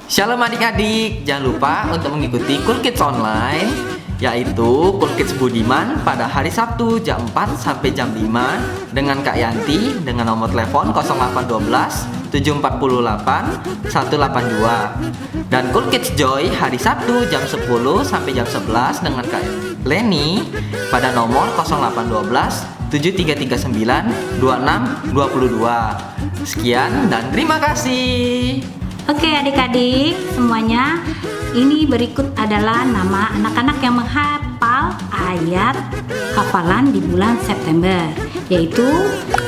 Shalom adik-adik, jangan lupa untuk mengikuti Cool Kids Online, yaitu Cool Kids Budiman pada hari Sabtu jam 4 sampai jam 5 dengan Kak Yanti dengan nomor telepon 0812 748 182, dan Cool Kids Joy hari Sabtu jam 10 sampai jam 11 dengan Kak Leni pada nomor 0812 7339 2622. Sekian dan terima kasih. Oke adik-adik semuanya, ini berikut adalah nama anak-anak yang menghafal ayat hafalan di bulan September, yaitu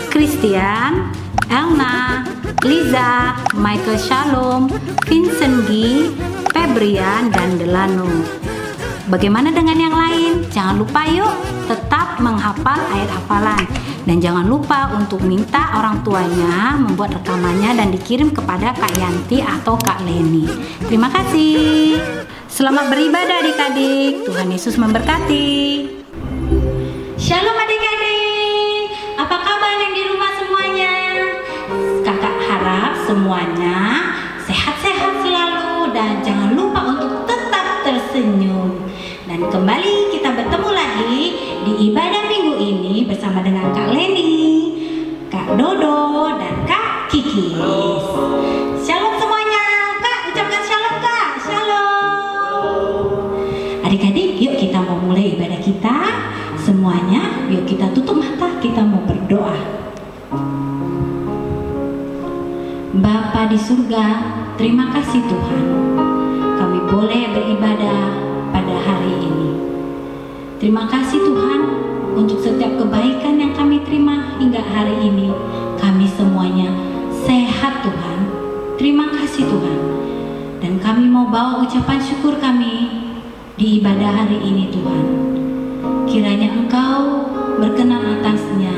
Christian, Elna, Liza, Michael Shalom, Vincent G, Febrian, dan Delano. Bagaimana dengan yang lain? Jangan lupa yuk tetap menghafal ayat hafalan. Dan jangan lupa untuk minta orang tuanya membuat rekamannya dan dikirim kepada Kak Yanti atau Kak Leni. Terima kasih. Selamat beribadah adik-adik. Tuhan Yesus memberkati. Shalom adik-adik. Apa kabar yang di rumah semuanya? Kakak harap semuanya sehat-sehat selalu dan jangan lupa untuk tetap tersenyum. Dan kembali kita bertemu lagi di ibadah minggu ini bersama dengan Kak Leni, Kak Dodo, dan Kak Kikis. Shalom semuanya. Kak, ucapkan shalom Kak. Shalom. Adik-adik, yuk kita mau mulai ibadah kita. Semuanya, yuk kita tutup mata, kita mau berdoa. Bapa di surga, terima kasih Tuhan. Kami boleh beribadah pada hari ini. Terima kasih Tuhan untuk setiap kebaikan yang kami terima hingga hari ini. Kami semuanya sehat Tuhan. Terima kasih Tuhan. Dan kami mau bawa ucapan syukur kami di ibadah hari ini Tuhan. Kiranya Engkau berkenan atasnya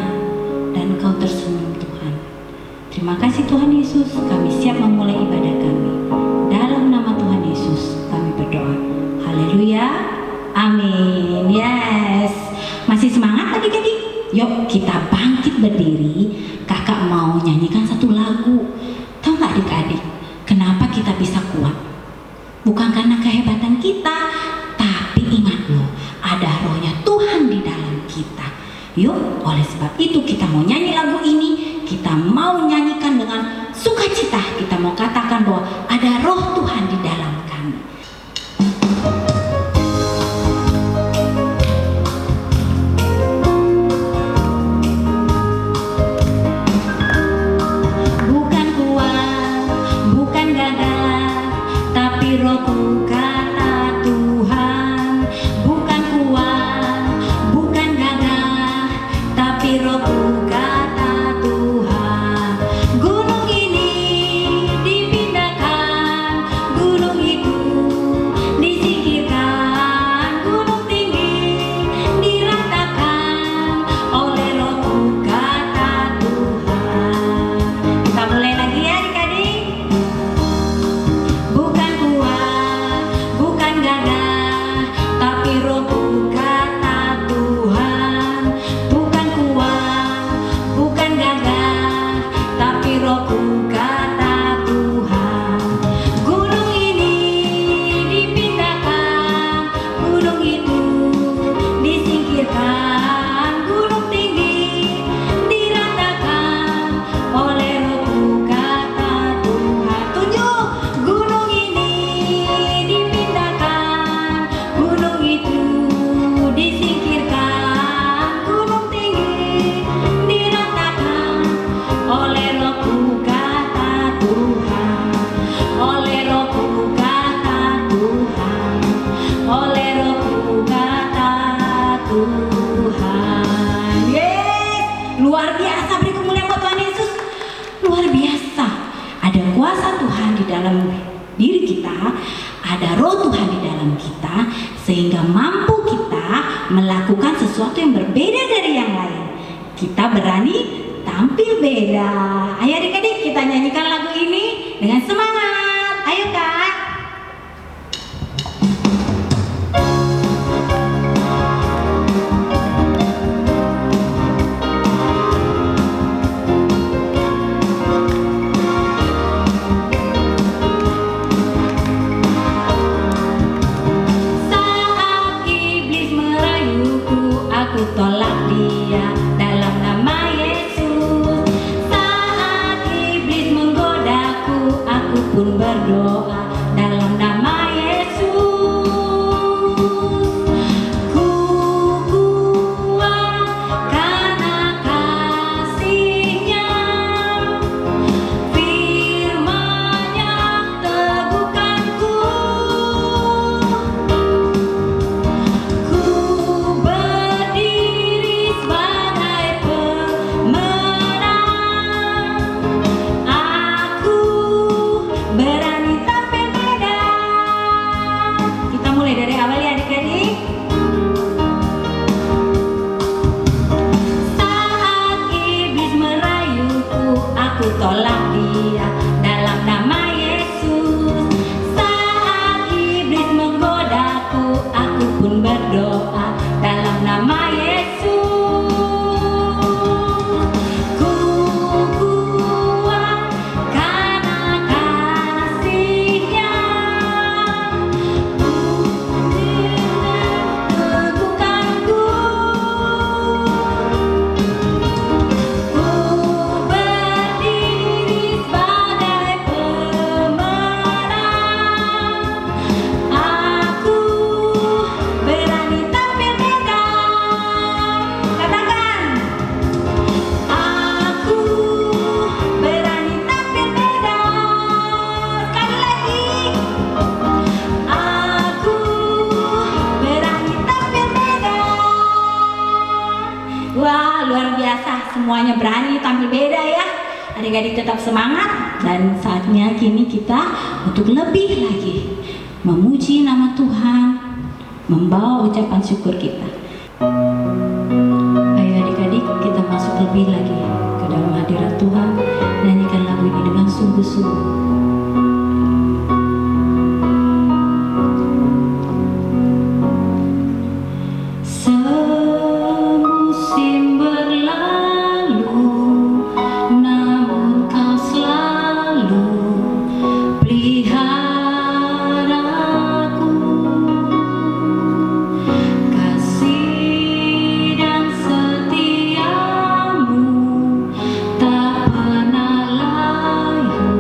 dan Engkau tersenyum Tuhan. Terima kasih Tuhan Yesus. Kami siap memulai ibadah kami. Dalam nama Tuhan Yesus kami berdoa. Haleluya. Amin. Yes. Masih semangat adik-adik? Yuk kita bangkit berdiri. Kakak mau nyanyikan satu lagu. Tahu gak adik-adik, kenapa kita bisa kuat? Bukan karena kehebatan kita, tapi ingat loh, ada rohnya Tuhan di dalam kita. Yuk, oleh sebab itu kita mau nyanyi lagu ini. Kita mau nyanyikan dengan sukacita. Kita mau katakan bahwa ada roh Tuhan di dalam kami. Rohku kata Tuhan, bukan kuat, bukan gagah, tapi rohku kata Tuhan. Gunung ini dipindahkan, gunung itu disingkirkan, gunung tinggi diratakan oleh rohku kata Tuhan. Kita mulai lagi ya adik-adik. Luar biasa, beri kemuliaan buat Tuhan Yesus. Luar biasa. Ada kuasa Tuhan di dalam diri kita, ada roh Tuhan di dalam kita, sehingga mampu kita melakukan sesuatu yang berbeda dari yang lain. Kita berani tampil beda. Ayo adik-adik, kita nyanyikan lagu ini dengan semangat. Ayo Kak. aku tolak dia dalam nama Yesus. Saat iblis menggodaku, aku pun berdoa dalam nama Yesus. Ku kuat karena kasih-Nya. Teguhkanku. Ku berdiri sebagai pemenang. Aku berani tampil medan. Katakan, aku berani tampil medan. Sekali lagi, aku berani tampil medan. Wah, luar biasa, semuanya berani tampil beda ya. Adik-adik tetap semangat, dan saatnya kini kita untuk lebih lagi memuji nama Tuhan, membawa ucapan syukur kita. Ayo adik-adik, kita masuk lebih lagi ke dalam hadirat Tuhan. Nyanyikan lagu ini dengan sungguh-sungguh. Semusim berlalu, namun Kau selalu peliharaku. Kasih dan setiamu tak pernah layu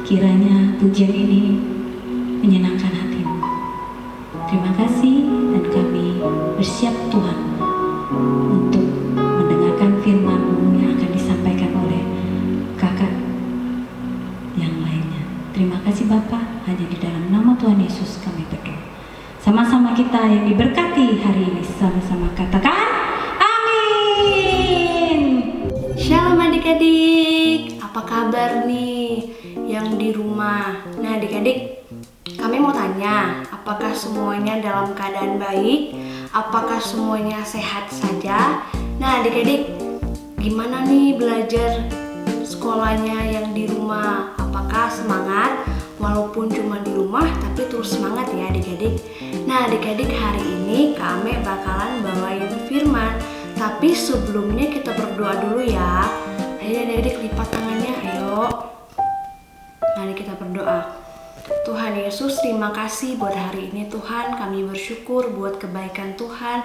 Kiranya pujian ini menyenangkan hatimu. Terima kasih, dan kami bersiap Tuhan untuk mendengarkan firman-Mu yang akan disampaikan oleh kakak yang lainnya. Terima kasih Bapa, hanya di dalam nama Tuhan Yesus kami berdoa. Sama-sama kita yang diberkati hari ini, sama-sama katakan amin. Shalom adik-adik, apa kabar nih yang di rumah? Nah adik-adik, kami mau tanya, apakah semuanya dalam keadaan baik? Apakah semuanya sehat saja? Nah adik-adik, gimana nih belajar sekolahnya yang di rumah? Apakah semangat? Walaupun cuma di rumah, tapi terus semangat ya adik-adik. Nah adik-adik, hari ini kami bakalan bawain firman. Tapi sebelumnya kita berdoa dulu ya. Ayo adik-adik, lipat tangannya, ayo. Mari kita berdoa. Tuhan Yesus, terima kasih buat hari ini Tuhan. Kami bersyukur buat kebaikan Tuhan.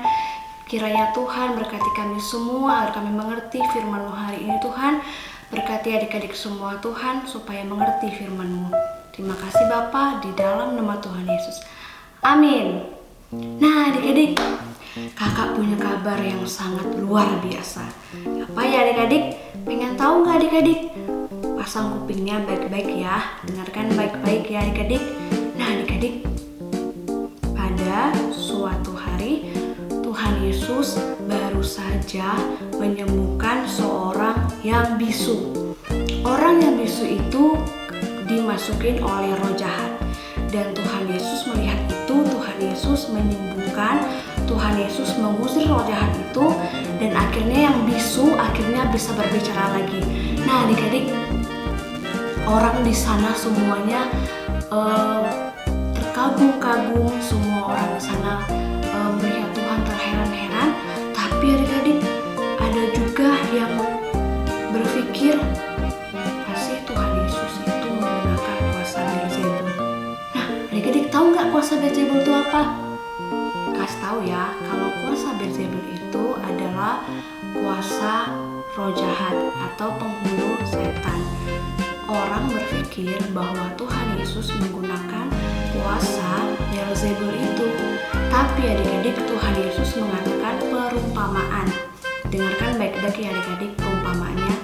Kiranya Tuhan berkati kami semua agar kami mengerti firman-Mu hari ini Tuhan. Berkati adik-adik semua Tuhan supaya mengerti firman-Mu. Terima kasih Bapa, di dalam nama Tuhan Yesus. Amin. Nah adik-adik, kakak punya kabar yang sangat luar biasa. Apa ya adik-adik? Pengen tahu nggak adik-adik? Pasang kupingnya baik-baik ya. Dengarkan baik-baik ya adik-adik. Nah adik-adik, pada suatu hari Tuhan Yesus baru saja menyembuhkan seorang yang bisu. Orang yang bisu itu dimasukin oleh roh jahat. Dan Tuhan Yesus melihat itu, Tuhan Yesus menyembuhkan, Tuhan Yesus mengusir roh jahat itu, dan akhirnya yang bisu akhirnya bisa berbicara lagi. Nah adik-adik, orang di sana semuanya terkagum-kagum, semua orang di sana melihat Tuhan terheran-heran. Tapi adik-adik, ada juga yang berpikir, pasti Tuhan Yesus itu menggunakan kuasa Beelzebul. Nah adik-adik, tahu nggak kuasa Beelzebul itu apa? Kasih tahu ya, kalau kuasa Beelzebul itu adalah kuasa roh jahat atau penghulu setan. Orang berpikir bahwa Tuhan Yesus menggunakan kuasa Beelzebul itu. Tapi adik-adik, Tuhan Yesus mengatakan perumpamaan. Dengarkan baik-baik ya adik-adik perumpamaannya.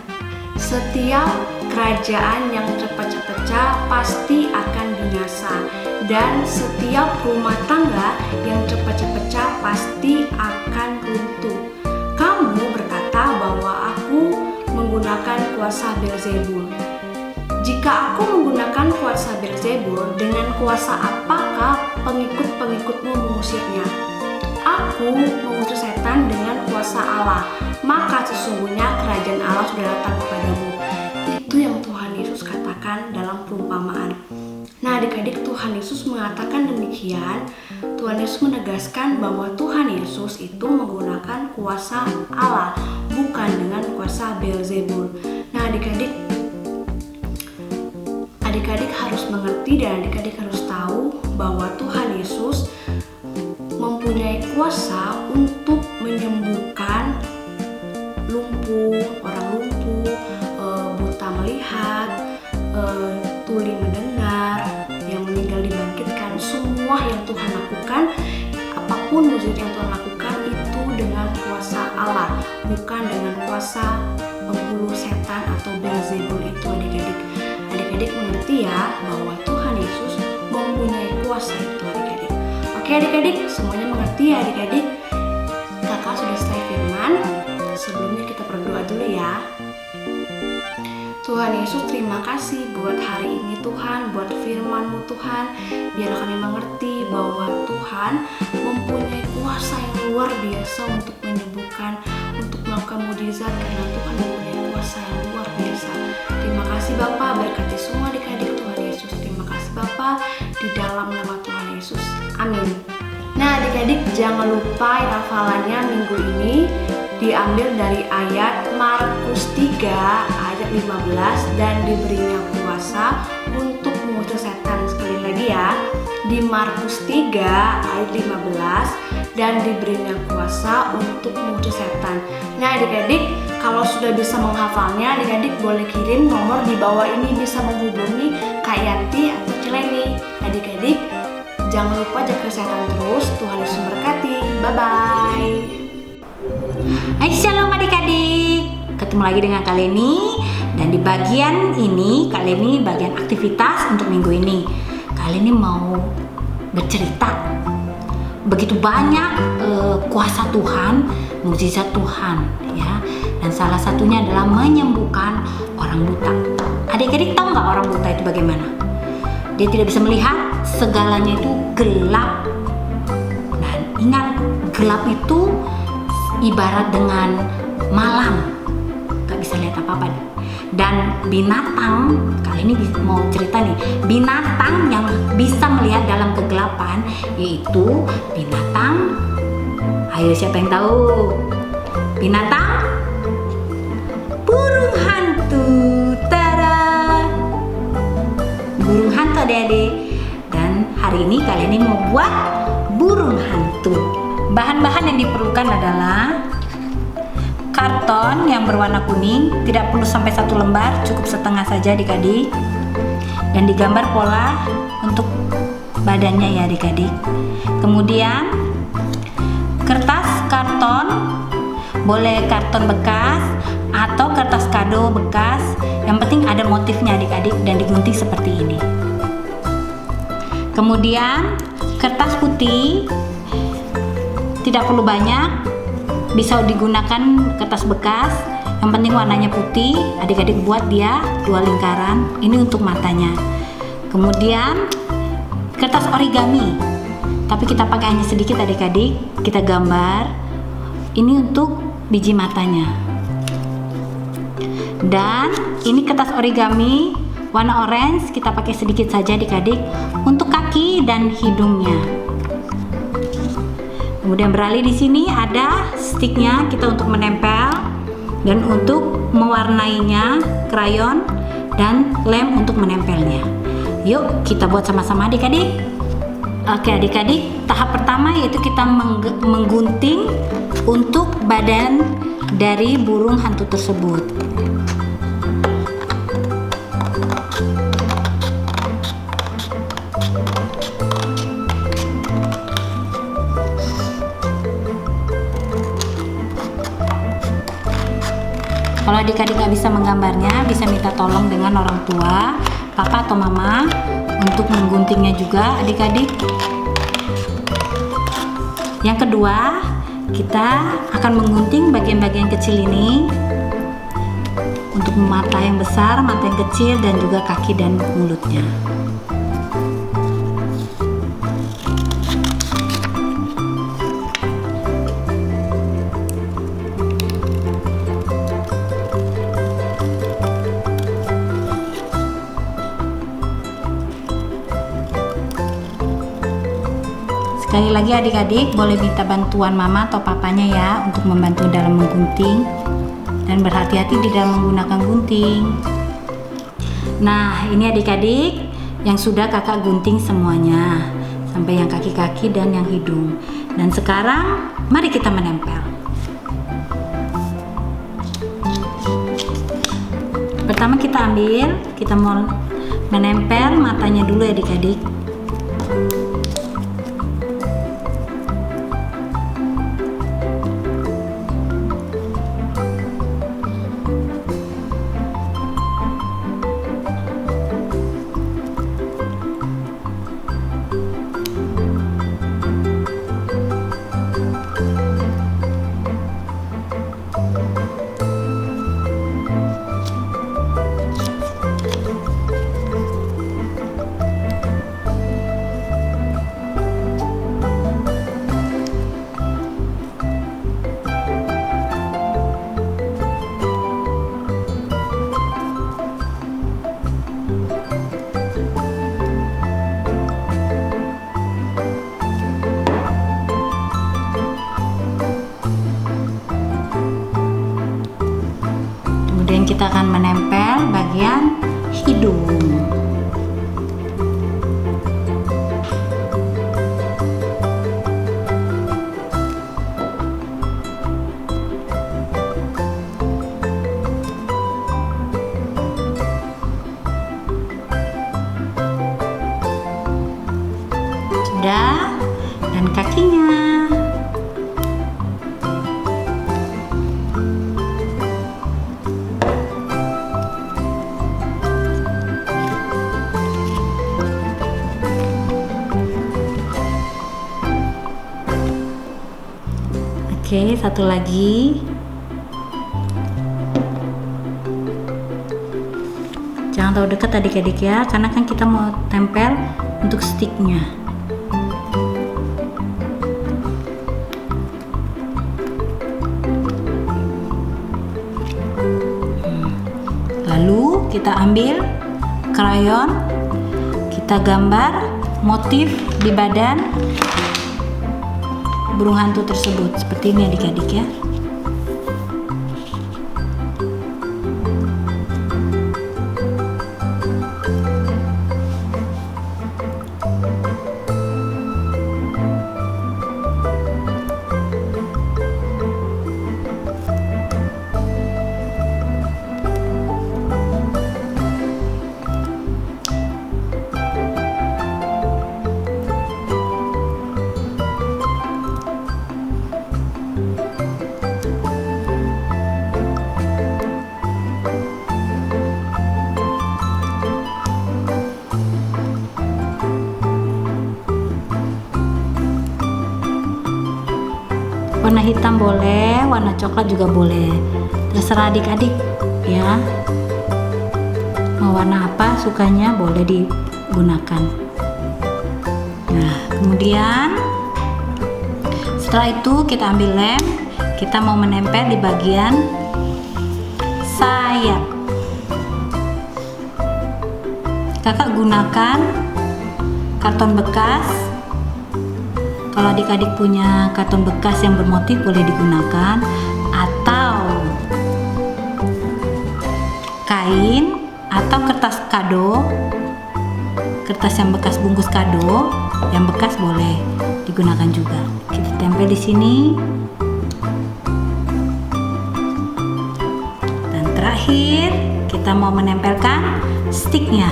Setiap kerajaan yang cepat-cepatnya pasti akan binasa. Dan setiap rumah tangga yang cepat-cepatnya pasti akan runtuh. Kamu berkata bahwa aku menggunakan kuasa Beelzebul. Jika aku menggunakan kuasa Beelzebul, dengan kuasa apakah pengikut-pengikutmu mengusirnya? Aku mengusir setan dengan kuasa Allah, maka sesungguhnya kerajaan Allah sudah datang kepadamu. Itu yang Tuhan Yesus katakan dalam perumpamaan. Nah adik-adik, Tuhan Yesus mengatakan demikian. Tuhan Yesus menegaskan bahwa Tuhan Yesus itu menggunakan kuasa Allah, bukan dengan kuasa Beelzebul. Nah adik-adik harus mengerti dan adik-adik harus tahu bahwa Tuhan Yesus mempunyai kuasa untuk menyembuhkan orang lumpuh, buta melihat, tuli mendengar, yang meninggal dibangkitkan. Semua yang Tuhan lakukan, apapun mujizat yang Tuhan lakukan itu dengan kuasa Allah, bukan dengan kuasa penghulu setan atau Beelzebul itu adik-adik. Adik-adik mengerti ya bahwa Tuhan Yesus mempunyai kuasa itu adik-adik. Oke adik-adik, semuanya mengerti ya adik-adik? Kakak sudah selesai firman. Sebelumnya kita berdoa dulu ya. Tuhan Yesus, terima kasih buat hari ini Tuhan, buat firman-Mu Tuhan. Biar kami mengerti bahwa Tuhan mempunyai kuasa yang luar biasa untuk menyembuhkan, untuk melakukan mukjizat, karena Tuhan mempunyai kuasa yang luar biasa. Terima kasih Bapa, berkati semua adik-adik Tuhan Yesus. Terima kasih Bapa, di dalam nama Tuhan Yesus. Amin. Nah adik-adik, jangan lupa hafalannya minggu ini diambil dari ayat Markus 3 ayat 15, dan diberinya kuasa untuk mengusir setan. Sekali lagi ya, di Markus 3 ayat 15, dan diberinya kuasa untuk mengusir setan. Nah adik-adik, kalau sudah bisa menghafalnya, adik-adik boleh kirim nomor di bawah ini, bisa menghubungi Kak Bye-bye. Hai, shalom adik-adik. Ketemu lagi dengan Kak Leni. Dan di bagian ini, Kak Leni bagian aktivitas untuk minggu ini. Kak Leni mau bercerita. Begitu banyak kuasa Tuhan, mukjizat Tuhan, ya. Dan salah satunya adalah menyembuhkan orang buta. Adik-adik tahu nggak orang buta itu bagaimana? Dia tidak bisa melihat, segalanya itu gelap. Dan ingat, gelap itu ibarat dengan malam, nggak bisa lihat apa-apa. Dan binatang, kali ini mau cerita nih, binatang yang bisa melihat dalam kegelapan yaitu binatang, ayo siapa yang tahu? Binatang burung hantu. Tada, burung hantu adik-adik. Dan hari ini kali ini mau buat burung hantu. Bahan-bahan yang diperlukan adalah karton yang berwarna kuning, tidak perlu sampai 1 lembar, cukup setengah saja adik-adik. Dan digambar pola untuk badannya ya adik-adik. Kemudian kertas karton, boleh karton bekas atau kertas kado bekas, yang penting ada motifnya adik-adik dan digunting seperti ini. Kemudian kertas putih, tidak perlu banyak, bisa digunakan kertas bekas, yang penting warnanya putih. Adik-adik buat dia 2 lingkaran, ini untuk matanya. Kemudian kertas origami, tapi kita pakai hanya sedikit adik-adik, kita gambar, ini untuk biji matanya. Dan ini kertas origami warna orange, kita pakai sedikit saja adik-adik untuk kaki dan hidungnya. Kemudian beralih di sini ada sticknya kita untuk menempel, dan untuk mewarnainya krayon dan lem untuk menempelnya. Yuk kita buat sama-sama adik-adik. Oke adik-adik, tahap pertama yaitu kita menggunting untuk badan dari burung hantu tersebut. Kalau adik-adik nggak bisa menggambarnya, bisa minta tolong dengan orang tua, papa atau mama untuk mengguntingnya juga adik-adik. Yang kedua, kita akan menggunting bagian-bagian kecil ini untuk mata yang besar, mata yang kecil, dan juga kaki dan mulutnya. Sekali lagi adik-adik boleh minta bantuan mama atau papanya ya untuk membantu dalam menggunting, dan berhati-hati di dalam menggunakan gunting. Nah ini adik-adik yang sudah kakak gunting semuanya, sampai yang kaki-kaki dan yang hidung. Dan sekarang mari kita menempel. Pertama kita ambil, kita mau menempel matanya dulu ya adik-adik. Kemudian kita akan menempel bagian hidung. Sudah, dan kakinya. Oke, satu lagi. Jangan terlalu dekat adik-adik ya, karena kan kita mau tempel untuk sticknya. Lalu kita ambil krayon, kita gambar motif di badan burung hantu tersebut seperti ini adik-adik ya. Warna hitam boleh, warna coklat juga boleh, terserah adik-adik ya. Mau warna apa sukanya boleh digunakan. Nah, kemudian setelah itu kita ambil lem, kita mau menempel di bagian sayap. Kakak gunakan karton bekas. Kalau adik-adik punya karton bekas yang bermotif boleh digunakan, atau kain atau kertas kado, kertas yang bekas bungkus kado, yang bekas boleh digunakan juga. Kita tempel di sini. Dan terakhir kita mau menempelkan sticknya.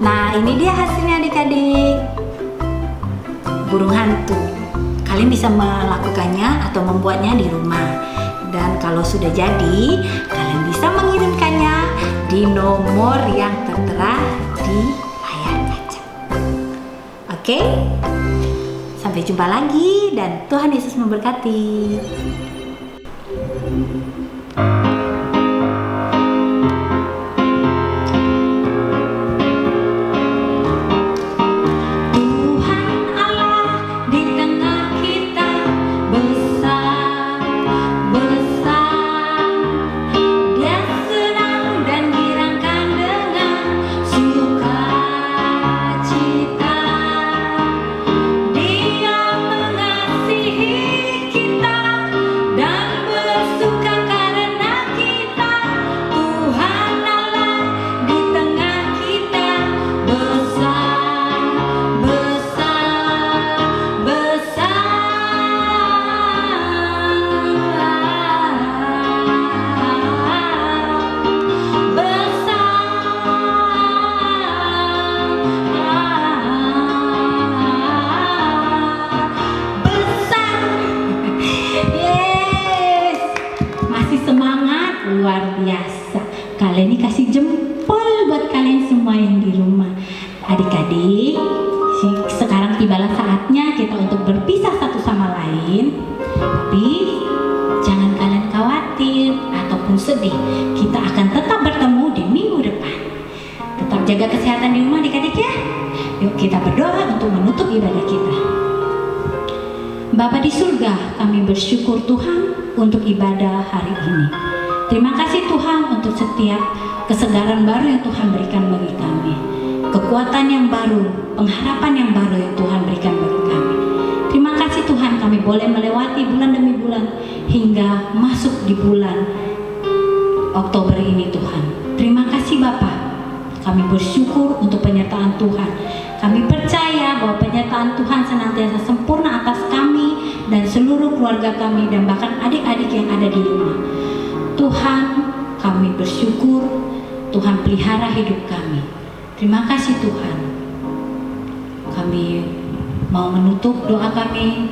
Nah, ini dia hasilnya adik-adik. Burung hantu. Kalian bisa melakukannya atau membuatnya di rumah. Dan kalau sudah jadi, kalian bisa mengirimkannya di nomor yang tertera di layar kaca. Oke? Sampai jumpa lagi dan Tuhan Yesus memberkati. Luar biasa. Kalian ini kasih jempol buat kalian semua yang di rumah. Adik-adik, sekarang tibalah saatnya kita untuk berpisah satu sama lain. Tapi jangan kalian khawatir ataupun sedih. Kita akan tetap bertemu di minggu depan. Tetap jaga kesehatan di rumah adik-adik ya. Yuk kita berdoa untuk menutup ibadah kita. Bapa di surga, kami bersyukur Tuhan untuk ibadah hari ini. Terima kasih Tuhan untuk setiap kesegaran baru yang Tuhan berikan bagi kami. Kekuatan yang baru, pengharapan yang baru yang Tuhan berikan bagi kami. Terima kasih Tuhan, kami boleh melewati bulan demi bulan hingga masuk di bulan Oktober ini Tuhan. Terima kasih Bapa. Kami bersyukur untuk penyertaan Tuhan. Kami percaya bahwa penyertaan Tuhan senantiasa sempurna atas kami dan seluruh keluarga kami dan bahkan adik-adik yang ada di rumah. Tuhan, kami bersyukur Tuhan pelihara hidup kami. Terima kasih Tuhan. Kami mau menutup doa kami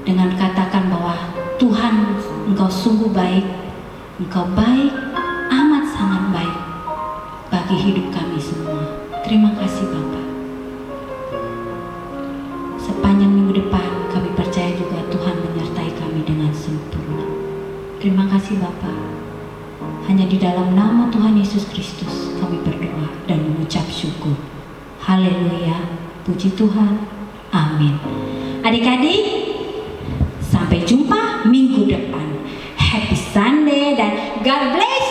dengan katakan bahwa Tuhan, Engkau sungguh baik, Engkau baik, amat sangat baik bagi hidup kami semua. Terima kasih Bapa. Sepanjang minggu depan kami percaya juga Tuhan menyertai kami dengan sempurna. Terima kasih Bapa. Hanya di dalam nama Tuhan Yesus Kristus kami berdoa dan mengucap syukur. Haleluya, puji Tuhan, amin. Adik-adik, sampai jumpa minggu depan. Happy Sunday dan God bless